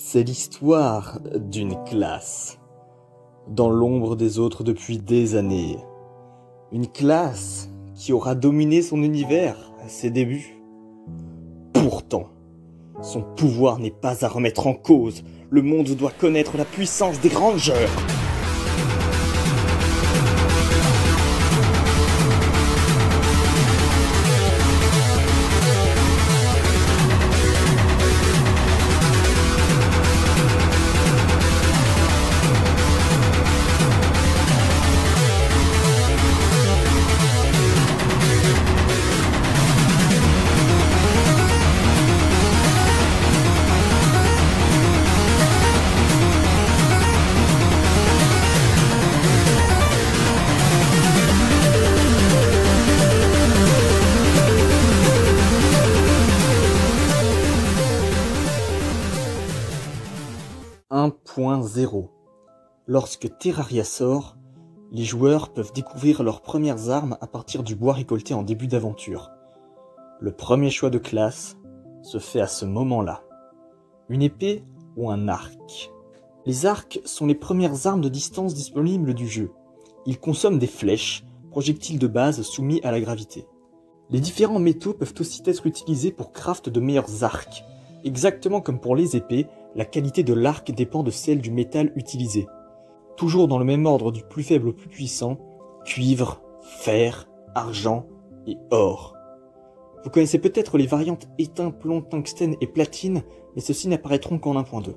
C'est l'histoire d'une classe, dans l'ombre des autres depuis des années. Une classe qui aura dominé son univers à ses débuts. Pourtant, son pouvoir n'est pas à remettre en cause. Le monde doit connaître la puissance des Rangers. Lorsque Terraria sort, les joueurs peuvent découvrir leurs premières armes à partir du bois récolté en début d'aventure. Le premier choix de classe se fait à ce moment-là. Une épée ou un arc. Les arcs sont les premières armes de distance disponibles du jeu. Ils consomment des flèches, projectiles de base soumis à la gravité. Les différents métaux peuvent aussi être utilisés pour craft de meilleurs arcs. Exactement comme pour les épées, la qualité de l'arc dépend de celle du métal utilisé. Toujours dans le même ordre du plus faible au plus puissant, cuivre, fer, argent et or. Vous connaissez peut-être les variantes étain, plomb, tungstène et platine, mais ceux-ci n'apparaîtront qu'en 1.2.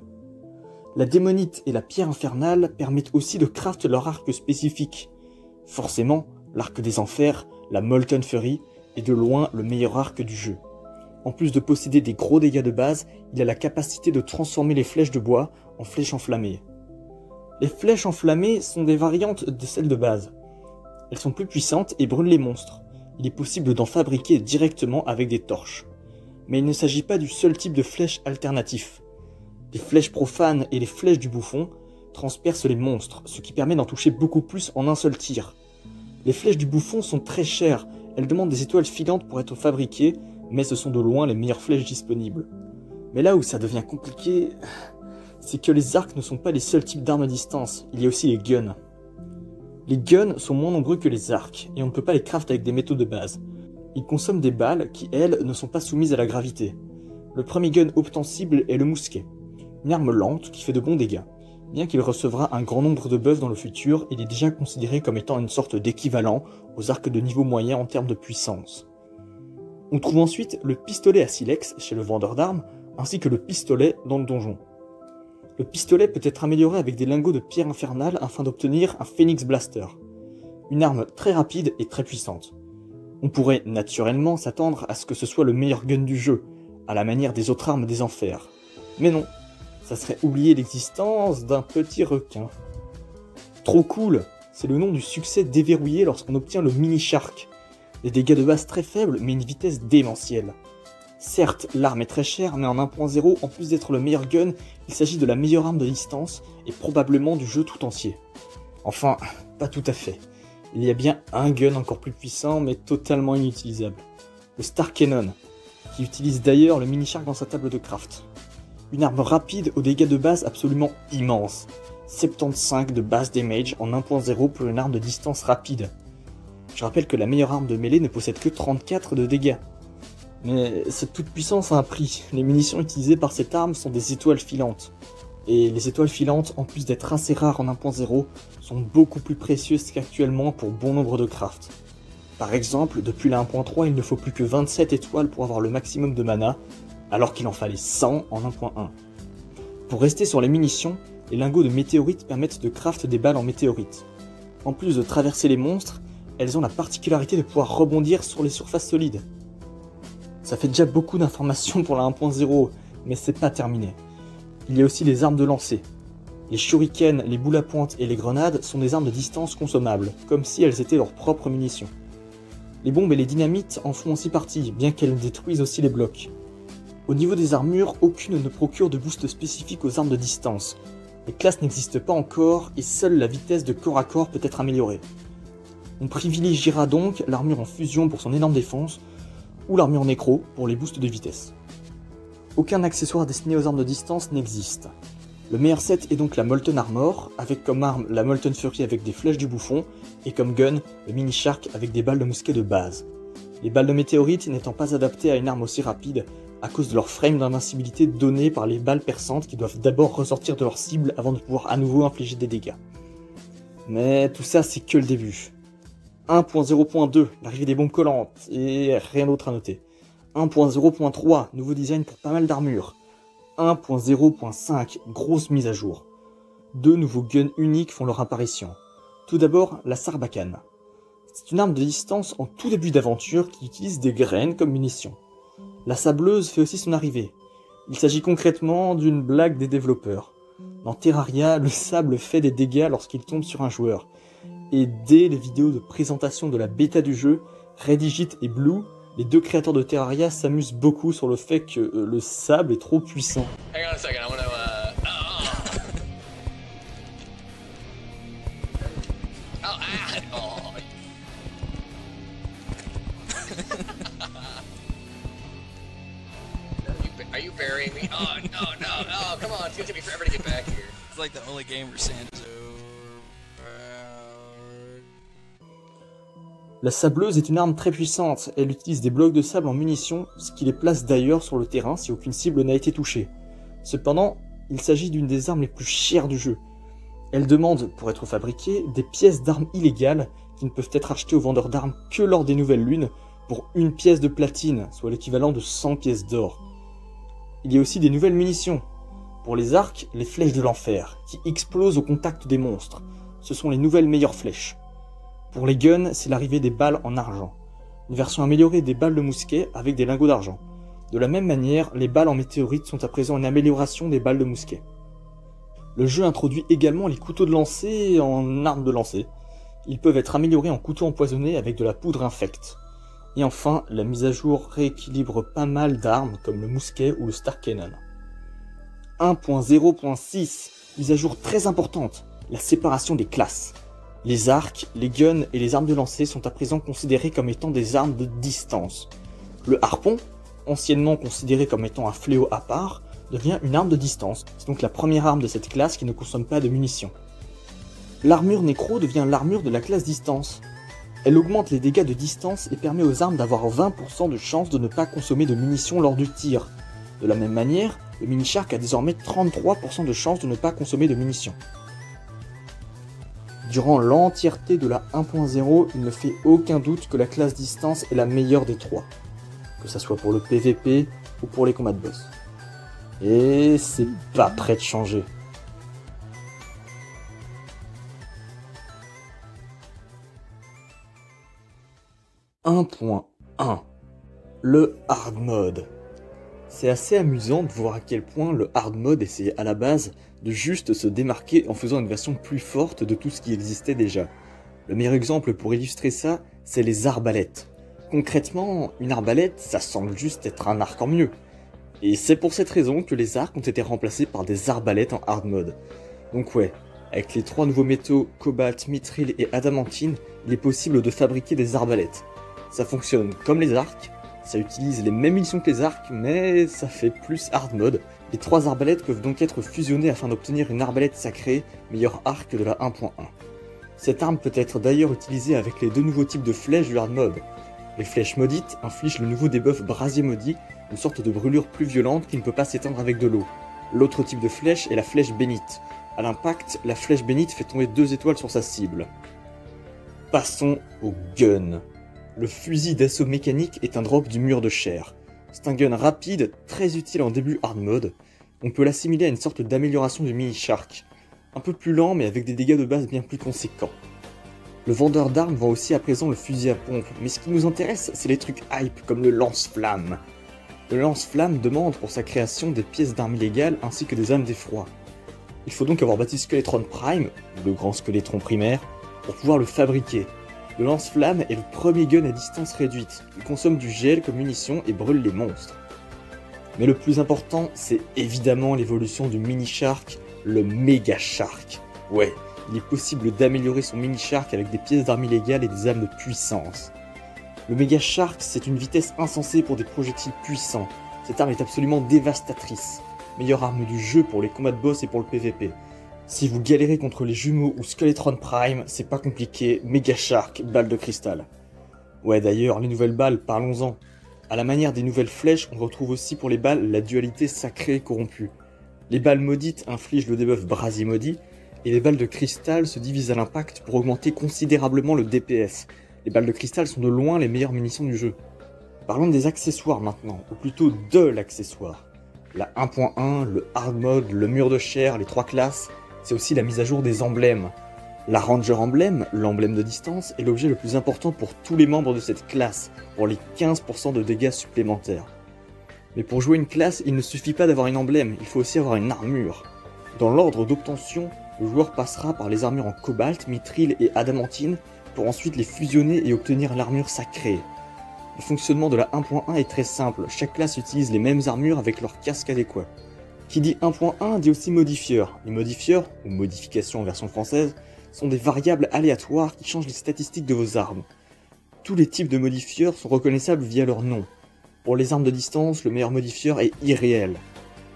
La démonite et la pierre infernale permettent aussi de craft leur arc spécifique. Forcément, l'arc des enfers, la Molten Fury, est de loin le meilleur arc du jeu. En plus de posséder des gros dégâts de base, il a la capacité de transformer les flèches de bois en flèches enflammées. Les flèches enflammées sont des variantes de celles de base. Elles sont plus puissantes et brûlent les monstres. Il est possible d'en fabriquer directement avec des torches. Mais il ne s'agit pas du seul type de flèche alternatif. Les flèches profanes et les flèches du bouffon transpercent les monstres, ce qui permet d'en toucher beaucoup plus en un seul tir. Les flèches du bouffon sont très chères, elles demandent des étoiles filantes pour être fabriquées, mais ce sont de loin les meilleures flèches disponibles. Mais là où ça devient compliqué, c'est que les arcs ne sont pas les seuls types d'armes à distance, il y a aussi les guns. Les guns sont moins nombreux que les arcs, et on ne peut pas les craft avec des métaux de base. Ils consomment des balles qui, elles, ne sont pas soumises à la gravité. Le premier gun obtensible est le mousquet, une arme lente qui fait de bons dégâts. Bien qu'il recevra un grand nombre de buffs dans le futur, il est déjà considéré comme étant une sorte d'équivalent aux arcs de niveau moyen en termes de puissance. On trouve ensuite le pistolet à silex chez le vendeur d'armes, ainsi que le pistolet dans le donjon. Le pistolet peut être amélioré avec des lingots de pierre infernale afin d'obtenir un Phoenix Blaster, une arme très rapide et très puissante. On pourrait naturellement s'attendre à ce que ce soit le meilleur gun du jeu, à la manière des autres armes des enfers. Mais non, ça serait oublier l'existence d'un petit requin. Trop cool, c'est le nom du succès déverrouillé lorsqu'on obtient le Mini Shark. Des dégâts de base très faibles mais une vitesse démentielle. Certes, l'arme est très chère, mais en 1.0, en plus d'être le meilleur gun, il s'agit de la meilleure arme de distance et probablement du jeu tout entier. Enfin, pas tout à fait. Il y a bien un gun encore plus puissant, mais totalement inutilisable. Le Star Cannon, qui utilise d'ailleurs le Mini Shark dans sa table de craft. Une arme rapide aux dégâts de base absolument immenses. 75 de base damage en 1.0 pour une arme de distance rapide. Je rappelle que la meilleure arme de mêlée ne possède que 34 de dégâts. Mais cette toute puissance a un prix. Les munitions utilisées par cette arme sont des étoiles filantes. Et les étoiles filantes, en plus d'être assez rares en 1.0, sont beaucoup plus précieuses qu'actuellement pour bon nombre de crafts. Par exemple, depuis la 1.3, il ne faut plus que 27 étoiles pour avoir le maximum de mana, alors qu'il en fallait 100 en 1.1. Pour rester sur les munitions, les lingots de météorites permettent de craft des balles en météorites. En plus de traverser les monstres, elles ont la particularité de pouvoir rebondir sur les surfaces solides. Ça fait déjà beaucoup d'informations pour la 1.0, mais c'est pas terminé. Il y a aussi les armes de lancer. Les shurikens, les boules à pointe et les grenades sont des armes de distance consommables, comme si elles étaient leurs propres munitions. Les bombes et les dynamites en font aussi partie, bien qu'elles détruisent aussi les blocs. Au niveau des armures, aucune ne procure de boost spécifique aux armes de distance. Les classes n'existent pas encore et seule la vitesse de corps à corps peut être améliorée. On privilégiera donc l'armure en fusion pour son énorme défense, ou l'armure nécro pour les boosts de vitesse. aucun accessoire destiné aux armes de distance n'existe. Le meilleur set est donc la Molten Armor, avec comme arme la Molten Fury avec des flèches du bouffon, et comme gun, le Mini Shark avec des balles de mousquet de base. Les balles de météorite n'étant pas adaptées à une arme aussi rapide, à cause de leur frame d'invincibilité donné par les balles perçantes qui doivent d'abord ressortir de leur cible avant de pouvoir à nouveau infliger des dégâts. Mais tout ça c'est que le début. 1.0.2, l'arrivée des bombes collantes, et rien d'autre à noter. 1.0.3, nouveau design pour pas mal d'armures. 1.0.5, grosse mise à jour. 2 nouveaux guns uniques font leur apparition. Tout d'abord, la Sarbacane. C'est une arme de distance en tout début d'aventure qui utilise des graines comme munitions. La sableuse fait aussi son arrivée. Il s'agit concrètement d'une blague des développeurs. Dans Terraria, le sable fait des dégâts lorsqu'il tombe sur un joueur. Et dès les vidéos de présentation de la bêta du jeu, Redigit et Blue, les deux créateurs de Terraria, s'amusent beaucoup sur le fait que le sable est trop puissant. Hang on a second, I wanna, Are you burying me? Oh, no, oh, come on, it's gonna take me forever to get back here. It's like the only game where sand is over. La sableuse est une arme très puissante, elle utilise des blocs de sable en munitions, ce qui les place d'ailleurs sur le terrain si aucune cible n'a été touchée. Cependant, il s'agit d'une des armes les plus chères du jeu. Elle demande, pour être fabriquée, des pièces d'armes illégales qui ne peuvent être achetées aux vendeurs d'armes que lors des nouvelles lunes pour une pièce de platine, soit l'équivalent de 100 pièces d'or. Il y a aussi des nouvelles munitions. Pour les arcs, les flèches de l'enfer, qui explosent au contact des monstres. Ce sont les nouvelles meilleures flèches. Pour les guns, c'est l'arrivée des balles en argent. Une version améliorée des balles de mousquet avec des lingots d'argent. De la même manière, les balles en météorite sont à présent une amélioration des balles de mousquet. Le jeu introduit également les couteaux de lancer en armes de lancer. Ils peuvent être améliorés en couteaux empoisonnés avec de la poudre infecte. Et enfin, la mise à jour rééquilibre pas mal d'armes comme le mousquet ou le Star Cannon. 1.0.6, mise à jour très importante, la séparation des classes. Les arcs, les guns et les armes de lancer sont à présent considérés comme étant des armes de distance. Le harpon, anciennement considéré comme étant un fléau à part, devient une arme de distance, c'est donc la première arme de cette classe qui ne consomme pas de munitions. L'armure nécro devient l'armure de la classe distance. Elle augmente les dégâts de distance et permet aux armes d'avoir 20% de chance de ne pas consommer de munitions lors du tir. De la même manière, le Mini Shark a désormais 33% de chance de ne pas consommer de munitions. Durant l'entièreté de la 1.0, il ne fait aucun doute que la classe distance est la meilleure des trois, que ça soit pour le PVP ou pour les combats de boss. Et c'est pas prêt de changer. « 1.1 » Le hard mode. C'est assez amusant de voir à quel point le hard mode essayait à la base de juste se démarquer en faisant une version plus forte de tout ce qui existait déjà. Le meilleur exemple pour illustrer ça, c'est les arbalètes. Concrètement, une arbalète, ça semble juste être un arc en mieux. Et c'est pour cette raison que les arcs ont été remplacés par des arbalètes en hard mode. Donc ouais, avec les 3 nouveaux métaux, cobalt, mithril et adamantine, il est possible de fabriquer des arbalètes. Ça fonctionne comme les arcs, ça utilise les mêmes munitions que les arcs, mais ça fait plus hard mode. Les 3 arbalètes peuvent donc être fusionnées afin d'obtenir une arbalète sacrée, meilleur arc de la 1.1. Cette arme peut être d'ailleurs utilisée avec les 2 nouveaux types de flèches du hard mode. Les flèches maudites infligent le nouveau debuff brasier maudit, une sorte de brûlure plus violente qui ne peut pas s'éteindre avec de l'eau. L'autre type de flèche est la flèche bénite. À l'impact, la flèche bénite fait tomber 2 étoiles sur sa cible. Passons au gun. Le fusil d'assaut mécanique est un drop du mur de chair. C'est un gun rapide, très utile en début hard mode. On peut l'assimiler à une sorte d'amélioration du Mini Shark. Un peu plus lent mais avec des dégâts de base bien plus conséquents. Le vendeur d'armes vend aussi à présent le fusil à pompe, mais ce qui nous intéresse c'est les trucs hype comme le lance-flamme. Le lance-flamme demande pour sa création des pièces d'armes illégales ainsi que des âmes d'effroi. Il faut donc avoir bâti Skeletron Prime, le grand squeletron primaire, pour pouvoir le fabriquer. Le lance-flamme est le premier gun à distance réduite, il consomme du gel comme munition et brûle les monstres. Mais le plus important, c'est évidemment l'évolution du Mini Shark, le Mega Shark. Ouais, il est possible d'améliorer son Mini Shark avec des pièces d'armes illégales et des âmes de puissance. Le Mega Shark, c'est une vitesse insensée pour des projectiles puissants. Cette arme est absolument dévastatrice. Meilleure arme du jeu pour les combats de boss et pour le PVP. Si vous galérez contre les jumeaux ou Skeletron Prime, c'est pas compliqué, Mega Shark, balle de cristal. Ouais d'ailleurs, les nouvelles balles, parlons-en. À la manière des nouvelles flèches, on retrouve aussi pour les balles la dualité sacrée corrompue. Les balles maudites infligent le debuff Brasimodi, et les balles de cristal se divisent à l'impact pour augmenter considérablement le DPS. Les balles de cristal sont de loin les meilleures munitions du jeu. Parlons des accessoires maintenant, ou plutôt de l'accessoire. La 1.1, le hard mode, le mur de chair, les 3 classes, c'est aussi la mise à jour des emblèmes. La Ranger Emblem, l'emblème de distance, est l'objet le plus important pour tous les membres de cette classe, pour les 15% de dégâts supplémentaires. Mais pour jouer une classe, il ne suffit pas d'avoir une emblème, il faut aussi avoir une armure. Dans l'ordre d'obtention, le joueur passera par les armures en cobalt, mithril et adamantine, pour ensuite les fusionner et obtenir l'armure sacrée. Le fonctionnement de la 1.1 est très simple, chaque classe utilise les mêmes armures avec leur casque adéquat. Qui dit 1.1 dit aussi modifieurs. Les modifieurs, ou modifications en version française, sont des variables aléatoires qui changent les statistiques de vos armes. Tous les types de modifieurs sont reconnaissables via leur nom. Pour les armes de distance, le meilleur modifieur est irréel,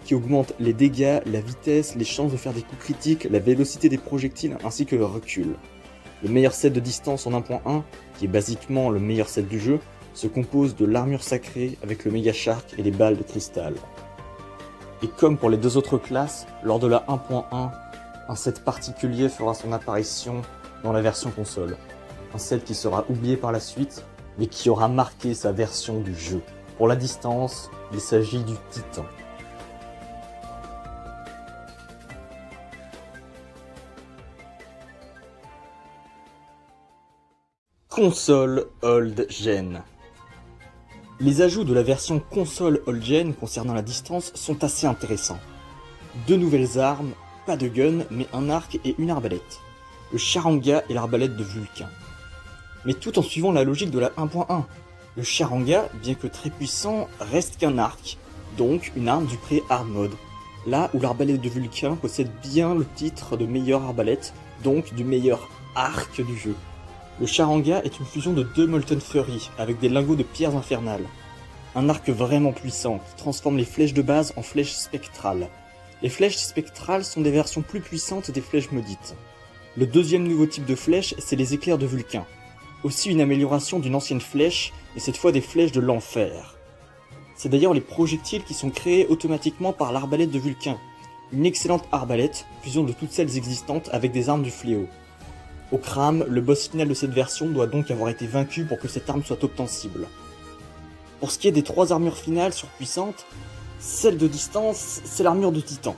qui augmente les dégâts, la vitesse, les chances de faire des coups critiques, la vélocité des projectiles ainsi que le recul. Le meilleur set de distance en 1.1, qui est basiquement le meilleur set du jeu, se compose de l'armure sacrée avec le Mega Shark et les balles de cristal. Et comme pour les deux autres classes, lors de la 1.1, un set particulier fera son apparition dans la version console. Un set qui sera oublié par la suite, mais qui aura marqué sa version du jeu. Pour la distance, il s'agit du Titan. Console Old Gen. Les ajouts de la version console Old Gen concernant la distance sont assez intéressants. 2 nouvelles armes, pas de gun, mais un arc et une arbalète. Le Charanga et l'arbalète de Vulcain. Mais tout en suivant la logique de la 1.1. Le Charanga, bien que très puissant, reste qu'un arc, donc une arme du pré-hard mode. Là où l'arbalète de Vulcain possède bien le titre de meilleure arbalète, donc du meilleur arc du jeu. Le Charanga est une fusion de 2 Molten Fury, avec des lingots de pierres infernales. Un arc vraiment puissant, qui transforme les flèches de base en flèches spectrales. Les flèches spectrales sont des versions plus puissantes des flèches maudites. Le deuxième nouveau type de flèche, c'est les éclairs de Vulcain. Aussi une amélioration d'une ancienne flèche, et cette fois des flèches de l'enfer. C'est d'ailleurs les projectiles qui sont créés automatiquement par l'arbalète de Vulcain. Une excellente arbalète, fusion de toutes celles existantes avec des armes du fléau. Au crâne, le boss final de cette version doit donc avoir été vaincu pour que cette arme soit obtensible. Pour ce qui est des 3 armures finales surpuissantes, celle de distance, c'est l'armure de Titan.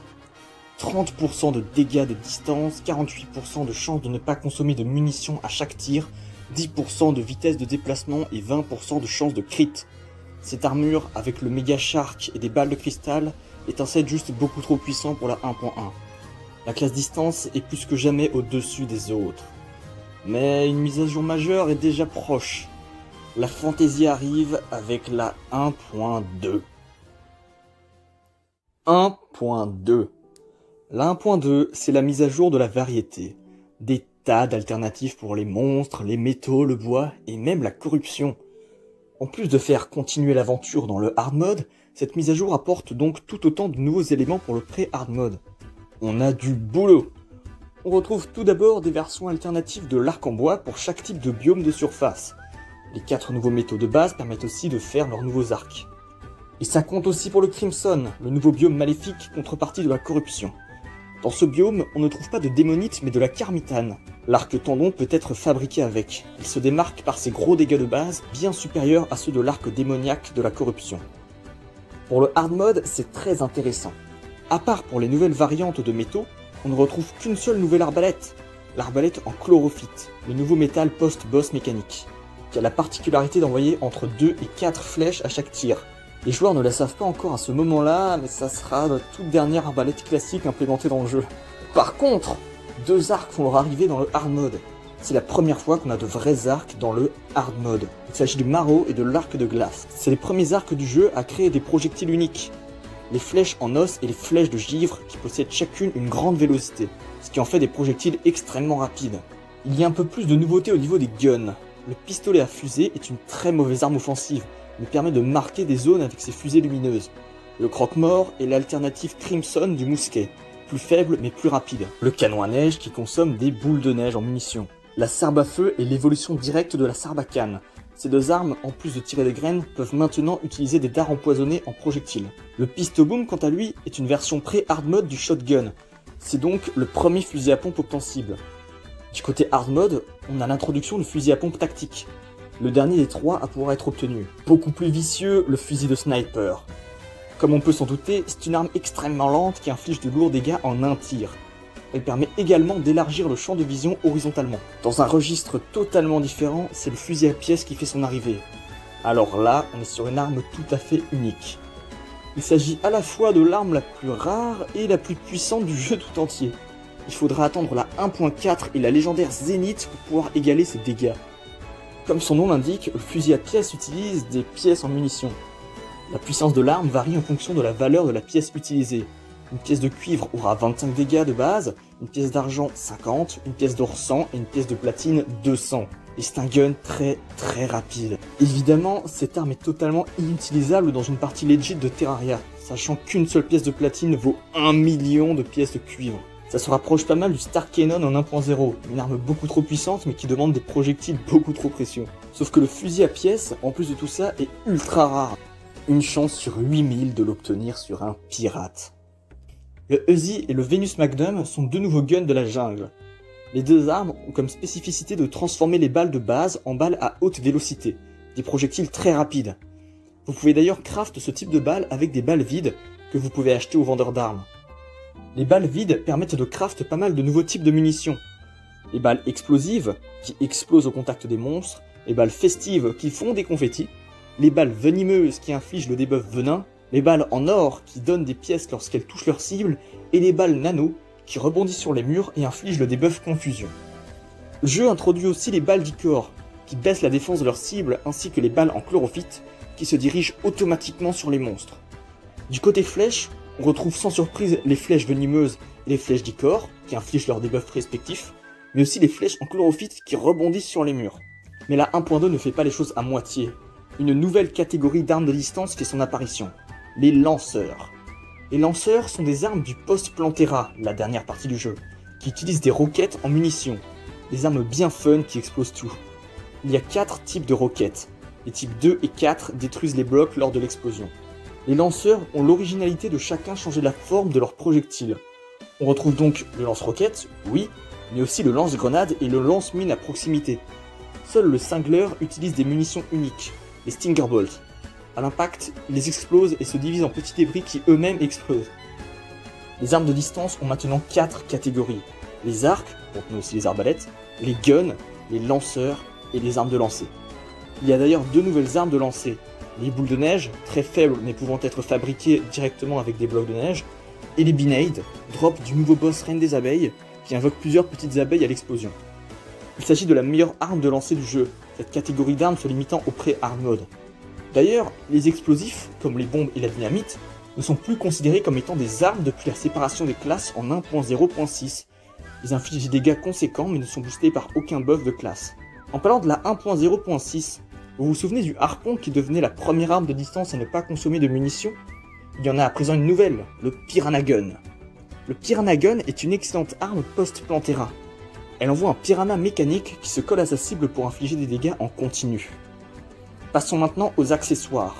30% de dégâts de distance, 48% de chance de ne pas consommer de munitions à chaque tir, 10% de vitesse de déplacement et 20% de chance de crit. Cette armure, avec le Mega Shark et des balles de cristal, est un set juste beaucoup trop puissant pour la 1.1. La classe distance est plus que jamais au-dessus des autres. Mais une mise à jour majeure est déjà proche. La fantaisie arrive avec la 1.2. 1.2. La 1.2, c'est la mise à jour de la variété. Des tas d'alternatives pour les monstres, les métaux, le bois et même la corruption. En plus de faire continuer l'aventure dans le hard mode, cette mise à jour apporte donc tout autant de nouveaux éléments pour le pré-hard mode. On a du boulot. On retrouve tout d'abord des versions alternatives de l'arc en bois pour chaque type de biome de surface. Les 4 nouveaux métaux de base permettent aussi de faire leurs nouveaux arcs. Et ça compte aussi pour le Crimson, le nouveau biome maléfique contrepartie de la corruption. Dans ce biome, on ne trouve pas de démonite mais de la karmitane. L'arc tendon peut être fabriqué avec. Il se démarque par ses gros dégâts de base, bien supérieurs à ceux de l'arc démoniaque de la corruption. Pour le hard mode, c'est très intéressant. À part pour les nouvelles variantes de métaux, on ne retrouve qu'une seule nouvelle arbalète. L'arbalète en chlorophyte, le nouveau métal post-boss mécanique, qui a la particularité d'envoyer entre 2 et 4 flèches à chaque tir. Les joueurs ne la savent pas encore à ce moment-là, mais ça sera la toute dernière arbalète classique implémentée dans le jeu. Par contre, 2 arcs vont leur arriver dans le hard mode. C'est la première fois qu'on a de vrais arcs dans le hard mode. Il s'agit du Marrow et de l'arc de glace. C'est les premiers arcs du jeu à créer des projectiles uniques. Les flèches en os et les flèches de givre qui possèdent chacune une grande vélocité, ce qui en fait des projectiles extrêmement rapides. Il y a un peu plus de nouveautés au niveau des guns. Le pistolet à fusée est une très mauvaise arme offensive, mais permet de marquer des zones avec ses fusées lumineuses. Le croque-mort est l'alternative Crimson du mousquet, plus faible mais plus rapide. Le canon à neige qui consomme des boules de neige en munitions. La sarbe à feu est l'évolution directe de la sarbe à canne. Ces deux armes, en plus de tirer des graines, peuvent maintenant utiliser des dards empoisonnés en projectiles. Le Pistoboom, quant à lui, est une version pré-hard mode du shotgun. C'est donc le premier fusil à pompe obtensible. Du côté hard mode, on a l'introduction du fusil à pompe tactique. Le dernier des trois à pouvoir être obtenu. Beaucoup plus vicieux, le fusil de sniper. Comme on peut s'en douter, c'est une arme extrêmement lente qui inflige de lourds dégâts en un tir. Elle permet également d'élargir le champ de vision horizontalement. Dans un registre totalement différent, c'est le fusil à pièce qui fait son arrivée. Alors là, on est sur une arme tout à fait unique. Il s'agit à la fois de l'arme la plus rare et la plus puissante du jeu tout entier. Il faudra attendre la 1.4 et la légendaire Zénith pour pouvoir égaler ses dégâts. Comme son nom l'indique, le fusil à pièce utilise des pièces en munitions. La puissance de l'arme varie en fonction de la valeur de la pièce utilisée. Une pièce de cuivre aura 25 dégâts de base, une pièce d'argent 50, une pièce d'or 100 et une pièce de platine 200. Et c'est un gun très rapide. Évidemment, cette arme est totalement inutilisable dans une partie legit de Terraria, sachant qu'une seule pièce de platine vaut 1 million de pièces de cuivre. Ça se rapproche pas mal du Star Cannon en 1.0, une arme beaucoup trop puissante mais qui demande des projectiles beaucoup trop précieux. Sauf que le fusil à pièce, en plus de tout ça, est ultra rare. Une chance sur 8000 de l'obtenir sur un pirate. Le Uzi et le Venus Magnum sont deux nouveaux guns de la jungle. Les deux armes ont comme spécificité de transformer les balles de base en balles à haute vélocité, des projectiles très rapides. Vous pouvez d'ailleurs craft ce type de balles avec des balles vides que vous pouvez acheter aux vendeurs d'armes. Les balles vides permettent de craft pas mal de nouveaux types de munitions. Les balles explosives, qui explosent au contact des monstres, les balles festives qui font des confettis, les balles venimeuses qui infligent le debuff venin, les balles en or qui donnent des pièces lorsqu'elles touchent leur cible, et les balles nano qui rebondissent sur les murs et infligent le debuff confusion. Le jeu introduit aussi les balles d'Icor, qui baissent la défense de leur cible, ainsi que les balles en chlorophyte, qui se dirigent automatiquement sur les monstres. Du côté flèches, on retrouve sans surprise les flèches venimeuses et les flèches d'Icor, qui infligent leurs debuffs respectifs, mais aussi les flèches en chlorophyte qui rebondissent sur les murs. Mais la 1.2 ne fait pas les choses à moitié. Une nouvelle catégorie d'armes de distance fait son apparition. Les lanceurs. Les lanceurs sont des armes du post-Plantera, la dernière partie du jeu, qui utilisent des roquettes en munitions. Des armes bien fun qui explosent tout. Il y a 4 types de roquettes. Les types 2 et 4 détruisent les blocs lors de l'explosion. Les lanceurs ont l'originalité de chacun changer la forme de leur projectile. On retrouve donc le lance-roquette, oui, mais aussi le lance-grenade et le lance-mine à proximité. Seul le Cingler utilise des munitions uniques, les Stinger Bolt. À l'impact, ils les explosent et se divisent en petits débris qui eux-mêmes explosent. Les armes de distance ont maintenant 4 catégories. Les arcs, contenant aussi les arbalètes, les guns, les lanceurs et les armes de lancer. Il y a d'ailleurs 2 nouvelles armes de lancer. Les boules de neige, très faibles mais pouvant être fabriquées directement avec des blocs de neige, et les Binade, drop du nouveau boss Reine des Abeilles, qui invoque plusieurs petites abeilles à l'explosion. Il s'agit de la meilleure arme de lancer du jeu, cette catégorie d'armes se limitant au pré-hard mode. D'ailleurs, les explosifs, comme les bombes et la dynamite, ne sont plus considérés comme étant des armes depuis la séparation des classes en 1.0.6. Ils infligent des dégâts conséquents mais ne sont boostés par aucun buff de classe. En parlant de la 1.0.6, vous vous souvenez du harpon qui devenait la première arme de distance à ne pas consommer de munitions? Il y en a à présent une nouvelle, le Piranha Gun. Le Piranha Gun est une excellente arme post-Plantera. Elle envoie un piranha mécanique qui se colle à sa cible pour infliger des dégâts en continu. Passons maintenant aux accessoires.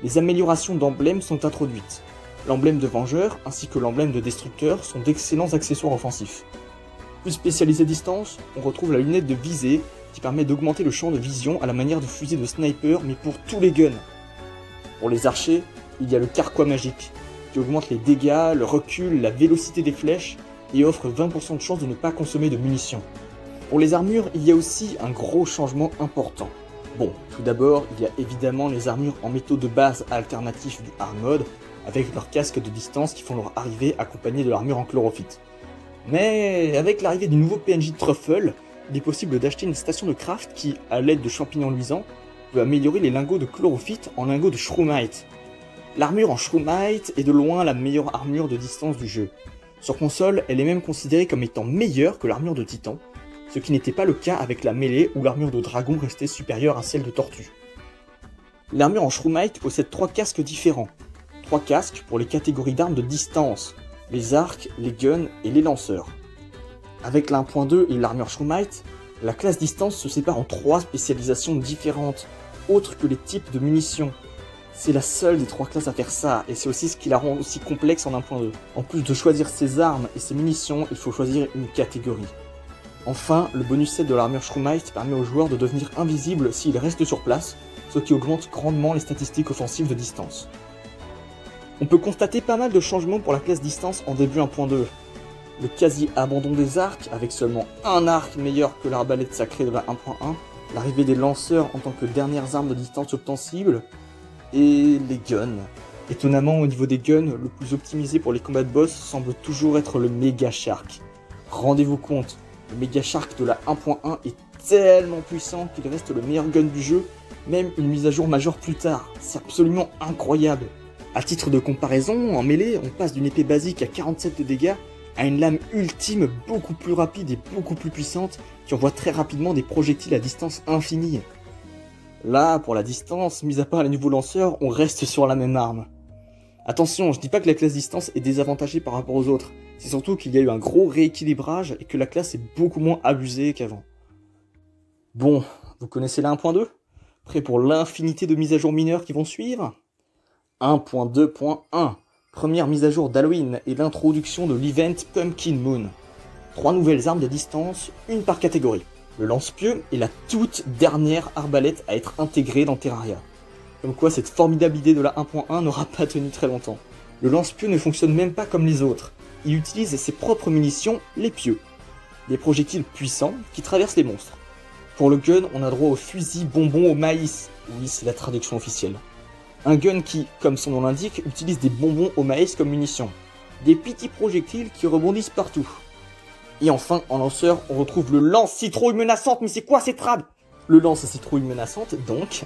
Les améliorations d'emblèmes sont introduites. L'emblème de Vengeur ainsi que l'emblème de Destructeur sont d'excellents accessoires offensifs. Plus spécialisé distance, on retrouve la lunette de visée qui permet d'augmenter le champ de vision à la manière de fusil de sniper mais pour tous les guns. Pour les archers, il y a le carquois magique qui augmente les dégâts, le recul, la vélocité des flèches et offre 20% de chance de ne pas consommer de munitions. Pour les armures, il y a aussi un gros changement important. Bon, tout d'abord, il y a évidemment les armures en métaux de base alternatifs du hard mode, avec leurs casques de distance qui font leur arrivée accompagnés de l'armure en chlorophyte. Mais avec l'arrivée du nouveau PNJ Truffle, il est possible d'acheter une station de craft qui, à l'aide de champignons luisants, peut améliorer les lingots de chlorophyte en lingots de shroomite. L'armure en shroomite est de loin la meilleure armure de distance du jeu. Sur console, elle est même considérée comme étant meilleure que l'armure de Titan, ce qui n'était pas le cas avec la mêlée où l'armure de dragon restait supérieure à celle de tortue. L'armure en Shroomite possède 3 casques différents. 3 casques pour les catégories d'armes de distance, les arcs, les guns et les lanceurs. Avec la 1.2 et l'armure Shroomite, la classe distance se sépare en 3 spécialisations différentes, autres que les types de munitions. C'est la seule des 3 classes à faire ça, et c'est aussi ce qui la rend aussi complexe en 1.2. En plus de choisir ses armes et ses munitions, il faut choisir une catégorie. Enfin, le bonus set de l'armure Shroomite permet aux joueurs de devenir invisibles s'ils restent sur place, ce qui augmente grandement les statistiques offensives de distance. On peut constater pas mal de changements pour la classe distance en début 1.2. Le quasi-abandon des arcs, avec seulement un arc meilleur que l'arbalète sacrée de la 1.1, l'arrivée des lanceurs en tant que dernières armes de distance obtensibles, et les guns. Étonnamment, au niveau des guns, le plus optimisé pour les combats de boss semble toujours être le Mega Shark. Rendez-vous compte, le Mega Shark de la 1.1 est tellement puissant qu'il reste le meilleur gun du jeu, même une mise à jour majeure plus tard. C'est absolument incroyable. A titre de comparaison, en mêlée, on passe d'une épée basique à 47 de dégâts à une lame ultime beaucoup plus rapide et beaucoup plus puissante qui envoie très rapidement des projectiles à distance infinie. Là, pour la distance, mis à part les nouveaux lanceurs, on reste sur la même arme. Attention, je dis pas que la classe distance est désavantagée par rapport aux autres, c'est surtout qu'il y a eu un gros rééquilibrage et que la classe est beaucoup moins abusée qu'avant. Bon, vous connaissez la 1.2 ? Prêt pour l'infinité de mises à jour mineures qui vont suivre ? 1.2.1 Première mise à jour d'Halloween et l'introduction de l'event Pumpkin Moon. 3 nouvelles armes de distance, une par catégorie. Le lance-pieu est la toute dernière arbalète à être intégrée dans Terraria. Comme quoi cette formidable idée de la 1.1 n'aura pas tenu très longtemps. Le lance-pieu ne fonctionne même pas comme les autres. Il utilise ses propres munitions, les pieux. Des projectiles puissants qui traversent les monstres. Pour le gun, on a droit au fusil bonbon au maïs. Oui, c'est la traduction officielle. Un gun qui, comme son nom l'indique, utilise des bonbons au maïs comme munition. Des petits projectiles qui rebondissent partout. Et enfin, en lanceur, on retrouve le lance-citrouille menaçante. Mais c'est quoi cette trad ? Le lance-citrouille menaçante, donc,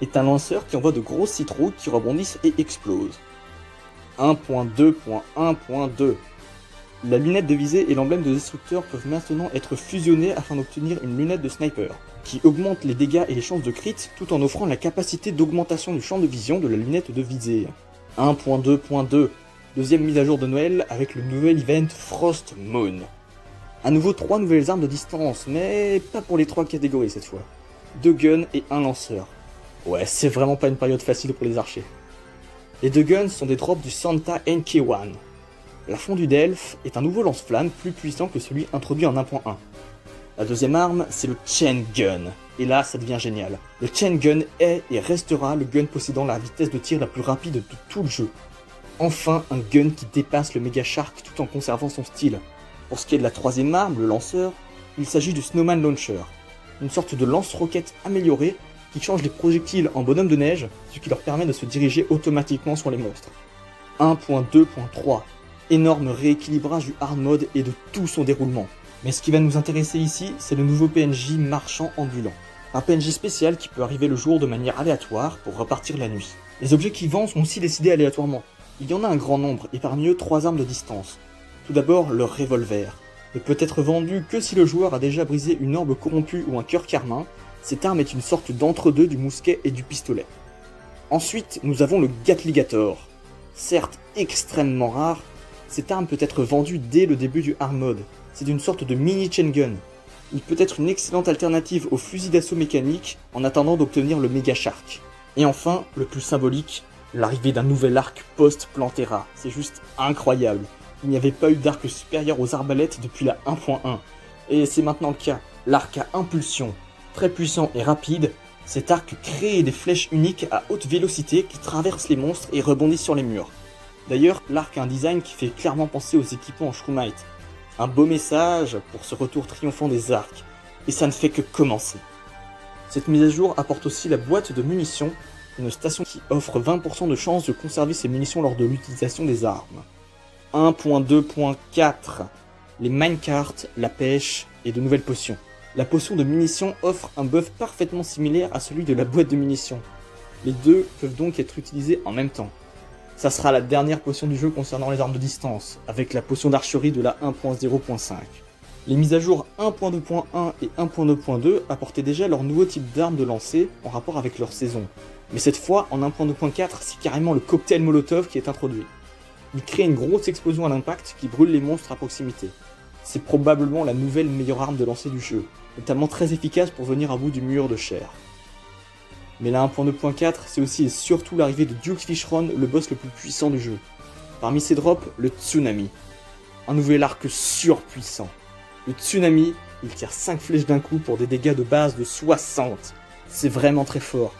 est un lanceur qui envoie de grosses citrouilles qui rebondissent et explosent. 1.2.1.2 La lunette de visée et l'emblème de destructeur peuvent maintenant être fusionnés afin d'obtenir une lunette de sniper, qui augmente les dégâts et les chances de crit tout en offrant la capacité d'augmentation du champ de vision de la lunette de visée. 1.2.2 Deuxième mise à jour de Noël avec le nouvel event Frost Moon. À nouveau 3 nouvelles armes de distance, mais pas pour les 3 catégories cette fois. 2 guns et 1 lanceur. Ouais, c'est vraiment pas une période facile pour les archers. Les 2 guns sont des drops du Santa NK1. La fondue d'elfe est un nouveau lance-flamme plus puissant que celui introduit en 1.1. La deuxième arme, c'est le Chain Gun. Et là, ça devient génial. Le Chain Gun est et restera le gun possédant la vitesse de tir la plus rapide de tout le jeu. Enfin, un gun qui dépasse le Mega Shark tout en conservant son style. Pour ce qui est de la troisième arme, le lanceur, il s'agit du Snowman Launcher, une sorte de lance-roquette amélioré qui change les projectiles en bonhomme de neige, ce qui leur permet de se diriger automatiquement sur les monstres. 1.2.3 Énorme rééquilibrage du hard mode et de tout son déroulement. Mais ce qui va nous intéresser ici, c'est le nouveau PNJ marchand ambulant. Un PNJ spécial qui peut arriver le jour de manière aléatoire pour repartir la nuit. Les objets qui vendent sont aussi décidés aléatoirement. Il y en a un grand nombre, et parmi eux 3 armes de distance. Tout d'abord, le revolver. Ne peut être vendu que si le joueur a déjà brisé une orbe corrompue ou un cœur carmin. Cette arme est une sorte d'entre-deux du mousquet et du pistolet. Ensuite, nous avons le Gatligator. Certes extrêmement rare, cette arme peut être vendue dès le début du hard mode. C'est une sorte de mini chain gun. Il peut être une excellente alternative au fusil d'assaut mécanique en attendant d'obtenir le Mega Shark. Et enfin, le plus symbolique, l'arrivée d'un nouvel arc post-Plantera. C'est juste incroyable. Il n'y avait pas eu d'arc supérieur aux arbalètes depuis la 1.1. Et c'est maintenant le cas. L'arc à impulsion, très puissant et rapide, cet arc crée des flèches uniques à haute vélocité qui traversent les monstres et rebondissent sur les murs. D'ailleurs, l'arc a un design qui fait clairement penser aux équipements en Shroomite. Un beau message pour ce retour triomphant des arcs. Et ça ne fait que commencer. Cette mise à jour apporte aussi la boîte de munitions, une station qui offre 20% de chance de conserver ses munitions lors de l'utilisation des armes. 1.2.4 Les minecarts, la pêche et de nouvelles potions. La potion de munitions offre un buff parfaitement similaire à celui de la boîte de munitions. Les deux peuvent donc être utilisés en même temps. Ça sera la dernière potion du jeu concernant les armes de distance, avec la potion d'archerie de la 1.0.5. Les mises à jour 1.2.1 et 1.2.2 apportaient déjà leur nouveau type d'arme de lancer en rapport avec leur saison. Mais cette fois, en 1.2.4, c'est carrément le cocktail Molotov qui est introduit. Il crée une grosse explosion à l'impact qui brûle les monstres à proximité. C'est probablement la nouvelle meilleure arme de lancer du jeu, notamment très efficace pour venir à bout du mur de chair. Mais la 1.2.4, c'est aussi et surtout l'arrivée de Duke Fishron, le boss le plus puissant du jeu. Parmi ses drops, le Tsunami. Un nouvel arc surpuissant. Le Tsunami, il tire 5 flèches d'un coup pour des dégâts de base de 60. C'est vraiment très fort.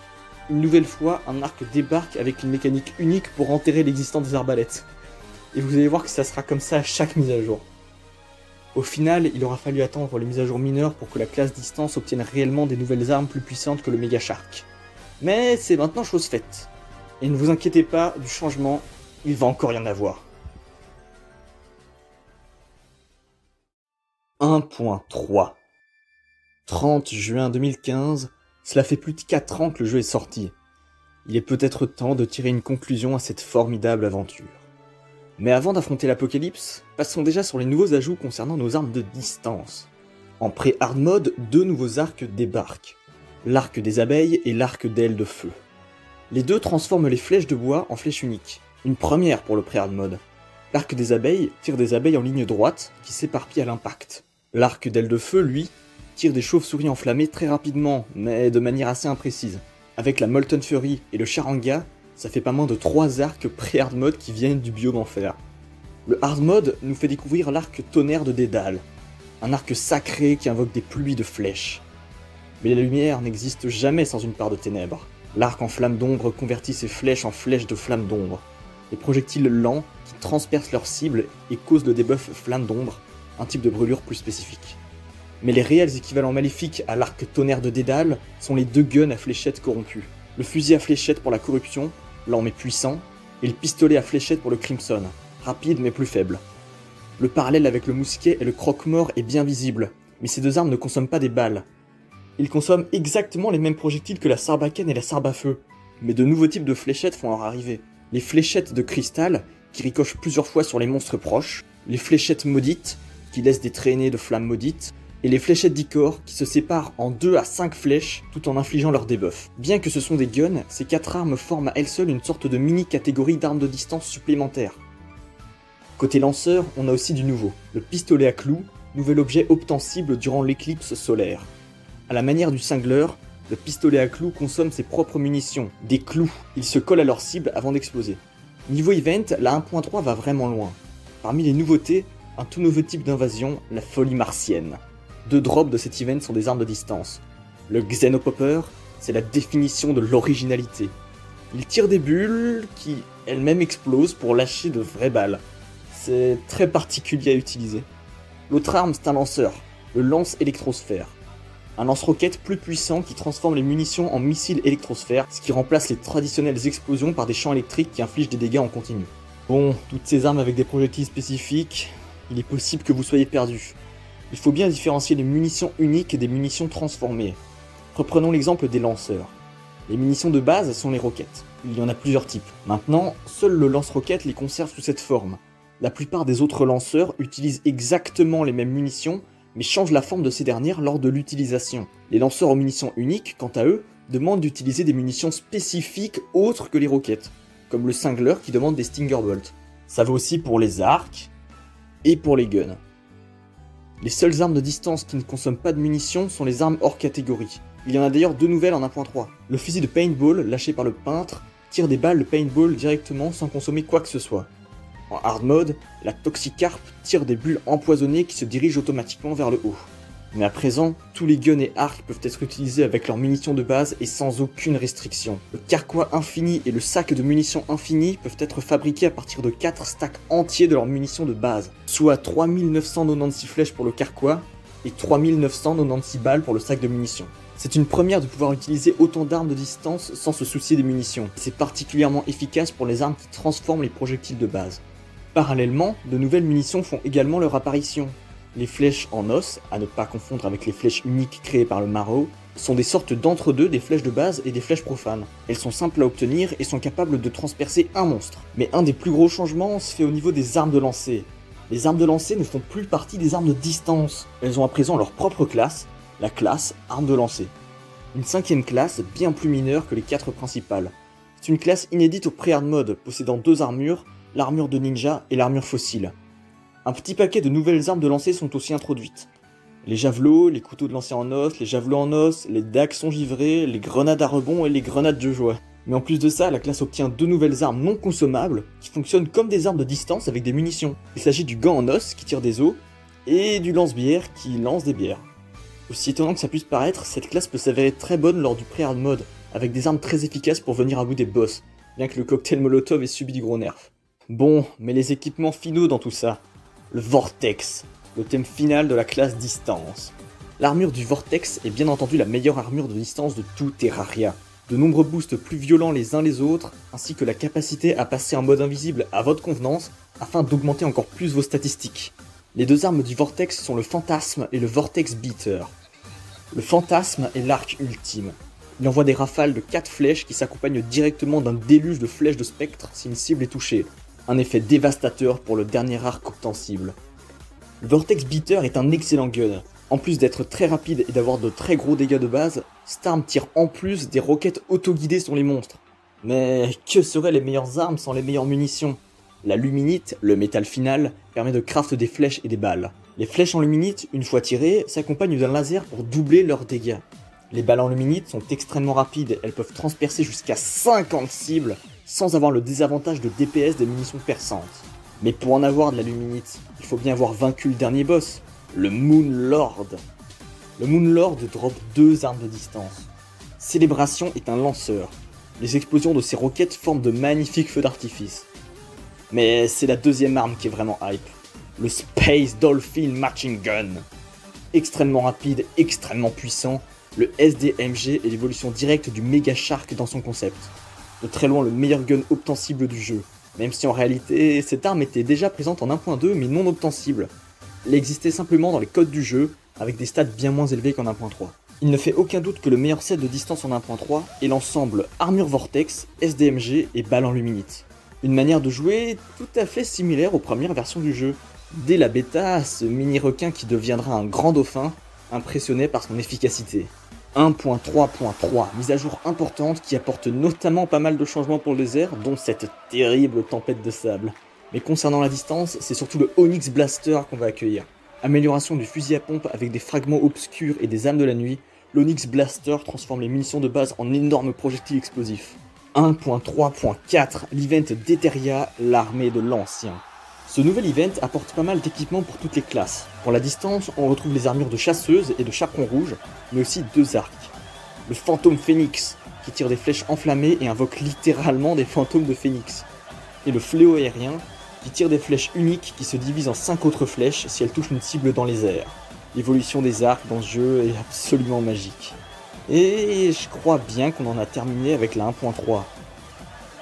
Une nouvelle fois, un arc débarque avec une mécanique unique pour enterrer l'existence des arbalètes. Et vous allez voir que ça sera comme ça à chaque mise à jour. Au final, il aura fallu attendre les mises à jour mineures pour que la classe distance obtienne réellement des nouvelles armes plus puissantes que le Mega Shark. Mais c'est maintenant chose faite. Et ne vous inquiétez pas du changement, il va encore y en avoir. 1.3 30 juin 2015, cela fait plus de 4 ans que le jeu est sorti. Il est peut-être temps de tirer une conclusion à cette formidable aventure. Mais avant d'affronter l'apocalypse, passons déjà sur les nouveaux ajouts concernant nos armes de distance. En pré-hard mode, 2 nouveaux arcs débarquent. L'arc des abeilles et l'arc d'aile de feu. Les deux transforment les flèches de bois en flèches uniques. Une première pour le pré-hard mode. L'arc des abeilles tire des abeilles en ligne droite qui s'éparpillent à l'impact. L'arc d'aile de feu, lui, tire des chauves-souris enflammées très rapidement, mais de manière assez imprécise. Avec la Molten Fury et le Charanga, ça fait pas moins de 3 arcs pré-hard mode qui viennent du biome enfer. Le hard mode nous fait découvrir l'arc tonnerre de Dédale, un arc sacré qui invoque des pluies de flèches. Mais la lumière n'existe jamais sans une part de ténèbres. L'arc en flamme d'ombre convertit ses flèches en flèches de flamme d'ombre. Des projectiles lents qui transpercent leur cible et causent le debuff flamme d'ombre, un type de brûlure plus spécifique. Mais les réels équivalents maléfiques à l'arc tonnerre de Dédale sont les 2 guns à fléchettes corrompues. Le fusil à fléchettes pour la corruption, lent mais puissant, et le pistolet à fléchettes pour le Crimson, rapide mais plus faible. Le parallèle avec le mousquet et le croque-mort est bien visible, mais ces 2 armes ne consomment pas des balles. Ils consomment exactement les mêmes projectiles que la Sarbacane et la Sarbe-à-feu, mais de nouveaux types de fléchettes font leur arrivée. Les fléchettes de cristal, qui ricochent plusieurs fois sur les monstres proches, les fléchettes maudites, qui laissent des traînées de flammes maudites, et les fléchettes d'Icor, qui se séparent en 2 à 5 flèches, tout en infligeant leur debuff. Bien que ce sont des guns, ces 4 armes forment à elles seules une sorte de mini-catégorie d'armes de distance supplémentaires. Côté lanceur, on a aussi du nouveau. Le pistolet à clous, nouvel objet obtensible durant l'éclipse solaire. À la manière du Cingler, le pistolet à clous consomme ses propres munitions, des clous. Ils se collent à leur cible avant d'exploser. Niveau event, la 1.3 va vraiment loin. Parmi les nouveautés, un tout nouveau type d'invasion, la folie martienne. 2 drops de cet event sont des armes de distance. Le Xenopopper, c'est la définition de l'originalité. Il tire des bulles qui, elles-mêmes, explosent pour lâcher de vraies balles. C'est très particulier à utiliser. L'autre arme, c'est un lanceur, le lance-électrosphère. Un lance-roquette plus puissant qui transforme les munitions en missiles électrosphères, ce qui remplace les traditionnelles explosions par des champs électriques qui infligent des dégâts en continu. Bon, toutes ces armes avec des projectiles spécifiques, il est possible que vous soyez perdu. Il faut bien différencier les munitions uniques des munitions transformées. Reprenons l'exemple des lanceurs. Les munitions de base sont les roquettes. Il y en a plusieurs types. Maintenant, seul le lance-roquette les conserve sous cette forme. La plupart des autres lanceurs utilisent exactement les mêmes munitions, mais changent la forme de ces dernières lors de l'utilisation. Les lanceurs aux munitions uniques, quant à eux, demandent d'utiliser des munitions spécifiques autres que les roquettes, comme le Cingler qui demande des Stinger Bolt. Ça vaut aussi pour les arcs et pour les guns. Les seules armes de distance qui ne consomment pas de munitions sont les armes hors catégorie. Il y en a d'ailleurs 2 nouvelles en 1.3. Le fusil de paintball, lâché par le peintre, tire des balles de paintball directement sans consommer quoi que ce soit. En hard mode, la Toxicarp tire des bulles empoisonnées qui se dirigent automatiquement vers le haut. Mais à présent, tous les guns et arcs peuvent être utilisés avec leurs munitions de base et sans aucune restriction. Le carquois infini et le sac de munitions infini peuvent être fabriqués à partir de 4 stacks entiers de leurs munitions de base, soit 3996 flèches pour le carquois et 3996 balles pour le sac de munitions. C'est une première de pouvoir utiliser autant d'armes de distance sans se soucier des munitions. C'est particulièrement efficace pour les armes qui transforment les projectiles de base. Parallèlement, de nouvelles munitions font également leur apparition. Les flèches en os, à ne pas confondre avec les flèches uniques créées par le Marrow, sont des sortes d'entre-deux des flèches de base et des flèches profanes. Elles sont simples à obtenir et sont capables de transpercer un monstre. Mais un des plus gros changements se fait au niveau des armes de lancer. Les armes de lancer ne font plus partie des armes de distance. Elles ont à présent leur propre classe, la classe arme de lancer. Une 5ème classe bien plus mineure que les 4 principales. C'est une classe inédite au pré-hard mode, possédant 2 armures, l'armure de ninja et l'armure fossile. Un petit paquet de nouvelles armes de lancer sont aussi introduites. Les javelots, les couteaux de lancer en os, les javelots en os, les dagues sont givrées, les grenades à rebond et les grenades de joie. Mais en plus de ça, la classe obtient 2 nouvelles armes non consommables qui fonctionnent comme des armes de distance avec des munitions. Il s'agit du gant en os qui tire des os et du lance-bière qui lance des bières. Aussi étonnant que ça puisse paraître, cette classe peut s'avérer très bonne lors du pré-hard mode, avec des armes très efficaces pour venir à bout des boss, bien que le cocktail Molotov ait subi du gros nerf. Bon, mais les équipements finaux dans tout ça. Le Vortex, le thème final de la classe distance. L'armure du Vortex est bien entendu la meilleure armure de distance de tout Terraria. De nombreux boosts plus violents les uns les autres, ainsi que la capacité à passer en mode invisible à votre convenance, afin d'augmenter encore plus vos statistiques. Les 2 armes du Vortex sont le Fantasme et le Vortex Beater. Le Fantasme est l'arc ultime. Il envoie des rafales de 4 flèches qui s'accompagnent directement d'un déluge de flèches de spectre si une cible est touchée. Un effet dévastateur pour le dernier arc obtensible. Le Vortex Beater est un excellent gun. En plus d'être très rapide et d'avoir de très gros dégâts de base, cette arme tire en plus des roquettes auto-guidées sur les monstres. Mais que seraient les meilleures armes sans les meilleures munitions? La luminite, le métal final, permet de craft des flèches et des balles. Les flèches en luminite, une fois tirées, s'accompagnent d'un laser pour doubler leurs dégâts. Les balles en luminite sont extrêmement rapides, elles peuvent transpercer jusqu'à 50 cibles sans avoir le désavantage de DPS des munitions perçantes. Mais pour en avoir de la luminite, il faut bien avoir vaincu le dernier boss, le Moonlord. Le Moonlord drop 2 armes de distance. Célébration est un lanceur. Les explosions de ses roquettes forment de magnifiques feux d'artifice. Mais c'est la 2ème arme qui est vraiment hype. Le Space Dolphin Marching Gun. Extrêmement rapide, extrêmement puissant, le SDMG est l'évolution directe du Mega Shark dans son concept. De très loin le meilleur gun obtensible du jeu, même si en réalité cette arme était déjà présente en 1.2 mais non obtensible. Elle existait simplement dans les codes du jeu, avec des stats bien moins élevés qu'en 1.3. Il ne fait aucun doute que le meilleur set de distance en 1.3 est l'ensemble armure vortex, SDMG et balle en luminite. Une manière de jouer tout à fait similaire aux premières versions du jeu. Dès la bêta, ce mini requin qui deviendra un grand dauphin, impressionné par son efficacité. 1.3.3, mise à jour importante qui apporte notamment pas mal de changements pour le désert, dont cette terrible tempête de sable. Mais concernant la distance, c'est surtout le Onyx Blaster qu'on va accueillir. Amélioration du fusil à pompe avec des fragments obscurs et des âmes de la nuit, l'Onyx Blaster transforme les munitions de base en énormes projectiles explosifs. 1.3.4, l'event d'Eteria, l'armée de l'ancien. Ce nouvel event apporte pas mal d'équipements pour toutes les classes. Pour la distance, on retrouve les armures de chasseuse et de chaperon rouge, mais aussi 2 arcs. Le fantôme phénix, qui tire des flèches enflammées et invoque littéralement des fantômes de phénix. Et le fléau aérien, qui tire des flèches uniques qui se divisent en 5 autres flèches si elles touchent une cible dans les airs. L'évolution des arcs dans ce jeu est absolument magique. Et je crois bien qu'on en a terminé avec la 1.3.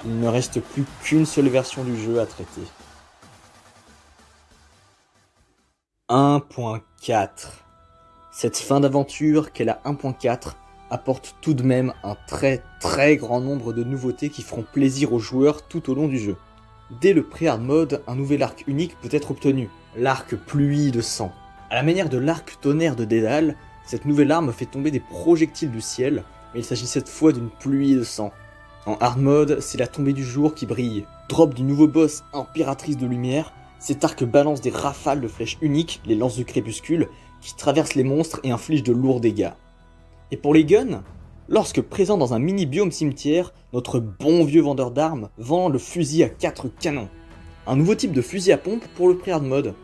Il ne reste plus qu'une seule version du jeu à traiter. 1.4. Cette fin d'aventure qu'est la 1.4 apporte tout de même un très grand nombre de nouveautés qui feront plaisir aux joueurs tout au long du jeu. Dès le pré-hard mode, un nouvel arc unique peut être obtenu, l'arc pluie de sang. À la manière de l'arc tonnerre de Dédale, cette nouvelle arme fait tomber des projectiles du ciel, mais il s'agit cette fois d'une pluie de sang. En hard mode, c'est la tombée du jour qui brille. Drop du nouveau boss Impératrice de Lumière, cet arc balance des rafales de flèches uniques, les lances du crépuscule, qui traversent les monstres et infligent de lourds dégâts. Et pour les guns, lorsque présent dans un mini biome cimetière, notre bon vieux vendeur d'armes vend le fusil à 4 canons. Un nouveau type de fusil à pompe pour le pré-hard mode.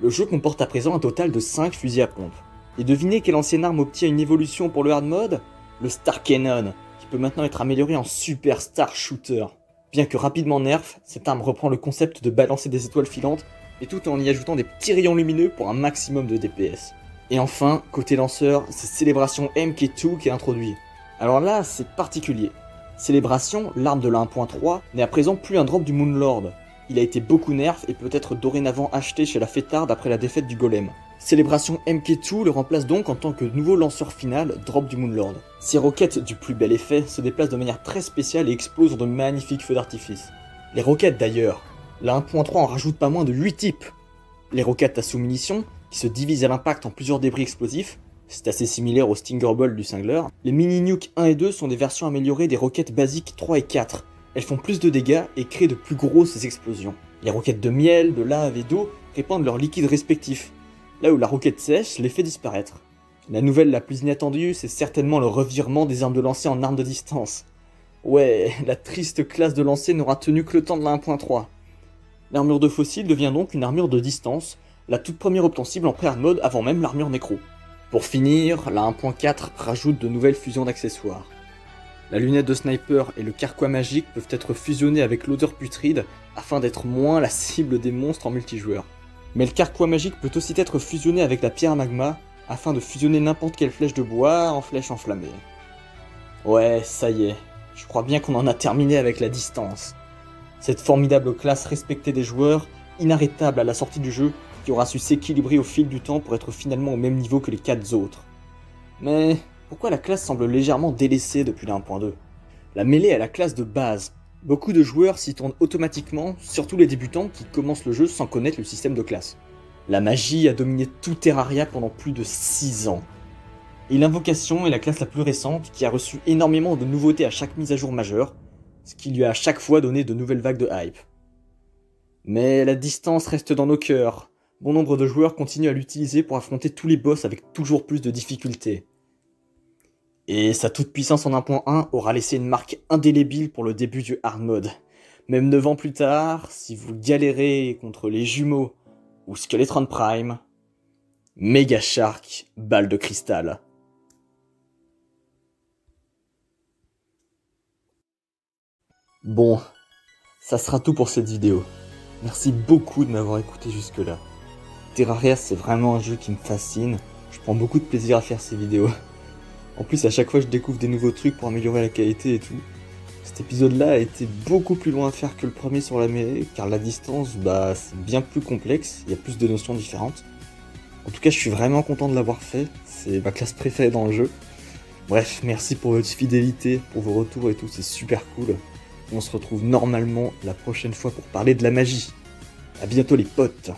Le jeu comporte à présent un total de 5 fusils à pompe. Et devinez quelle ancienne arme obtient une évolution pour le hard mode? Le Star Cannon, qui peut maintenant être amélioré en Super Star Shooter. Bien que rapidement nerf, cette arme reprend le concept de balancer des étoiles filantes, et tout en y ajoutant des petits rayons lumineux pour un maximum de DPS. Et enfin, côté lanceur, c'est Célébration MK2 qui est introduit. Alors là, c'est particulier. Célébration, l'arme de la 1.3, n'est à présent plus un drop du Moonlord. Il a été beaucoup nerf et peut être dorénavant acheté chez la fêtarde après la défaite du Golem. Célébration MK2 le remplace donc en tant que nouveau lanceur final drop du Moonlord. Ces roquettes du plus bel effet se déplacent de manière très spéciale et explosent de magnifiques feux d'artifice. Les roquettes d'ailleurs, la 1.3 en rajoute pas moins de 8 types. Les roquettes à sous-munitions, qui se divisent à l'impact en plusieurs débris explosifs, c'est assez similaire au Stinger Ball du Cingler. Les Mini-Nuke 1 et 2 sont des versions améliorées des roquettes basiques 3 et 4. Elles font plus de dégâts et créent de plus grosses explosions. Les roquettes de miel, de lave et d'eau répandent leurs liquides respectifs, là où la roquette sèche les fait disparaître. La nouvelle la plus inattendue, c'est certainement le revirement des armes de lancer en armes de distance. Ouais, la triste classe de lancer n'aura tenu que le temps de la 1.3. L'armure de fossile devient donc une armure de distance, la toute première obtensible en pré-hard mode avant même l'armure nécro. Pour finir, la 1.4 rajoute de nouvelles fusions d'accessoires. La lunette de sniper et le carquois magique peuvent être fusionnés avec l'odeur putride afin d'être moins la cible des monstres en multijoueur. Mais le carquois magique peut aussi être fusionné avec la pierre à magma afin de fusionner n'importe quelle flèche de bois en flèche enflammée. Ouais, ça y est, je crois bien qu'on en a terminé avec la distance. Cette formidable classe respectée des joueurs, inarrêtable à la sortie du jeu, qui aura su s'équilibrer au fil du temps pour être finalement au même niveau que les 4 autres. Mais pourquoi la classe semble légèrement délaissée depuis la 1.2 ? La mêlée est la classe de base. Beaucoup de joueurs s'y tournent automatiquement, surtout les débutants qui commencent le jeu sans connaître le système de classe. La magie a dominé tout Terraria pendant plus de 6 ans. Et l'invocation est la classe la plus récente qui a reçu énormément de nouveautés à chaque mise à jour majeure, ce qui lui a à chaque fois donné de nouvelles vagues de hype. Mais la distance reste dans nos cœurs. Bon nombre de joueurs continuent à l'utiliser pour affronter tous les boss avec toujours plus de difficultés. Et sa toute-puissance en 1.1 aura laissé une marque indélébile pour le début du hard mode. Même 9 ans plus tard, si vous galérez contre les jumeaux ou Skeletron Prime, Mega Shark, balle de cristal. Bon, ça sera tout pour cette vidéo. Merci beaucoup de m'avoir écouté jusque-là. Terraria, c'est vraiment un jeu qui me fascine. Je prends beaucoup de plaisir à faire ces vidéos. En plus, à chaque fois, je découvre des nouveaux trucs pour améliorer la qualité et tout. Cet épisode-là a été beaucoup plus loin à faire que le premier sur la mêlée, car la distance, c'est bien plus complexe, il y a plus de notions différentes. En tout cas, je suis vraiment content de l'avoir fait, c'est ma classe préférée dans le jeu. Bref, merci pour votre fidélité, pour vos retours et tout, c'est super cool. On se retrouve normalement la prochaine fois pour parler de la magie. À bientôt les potes.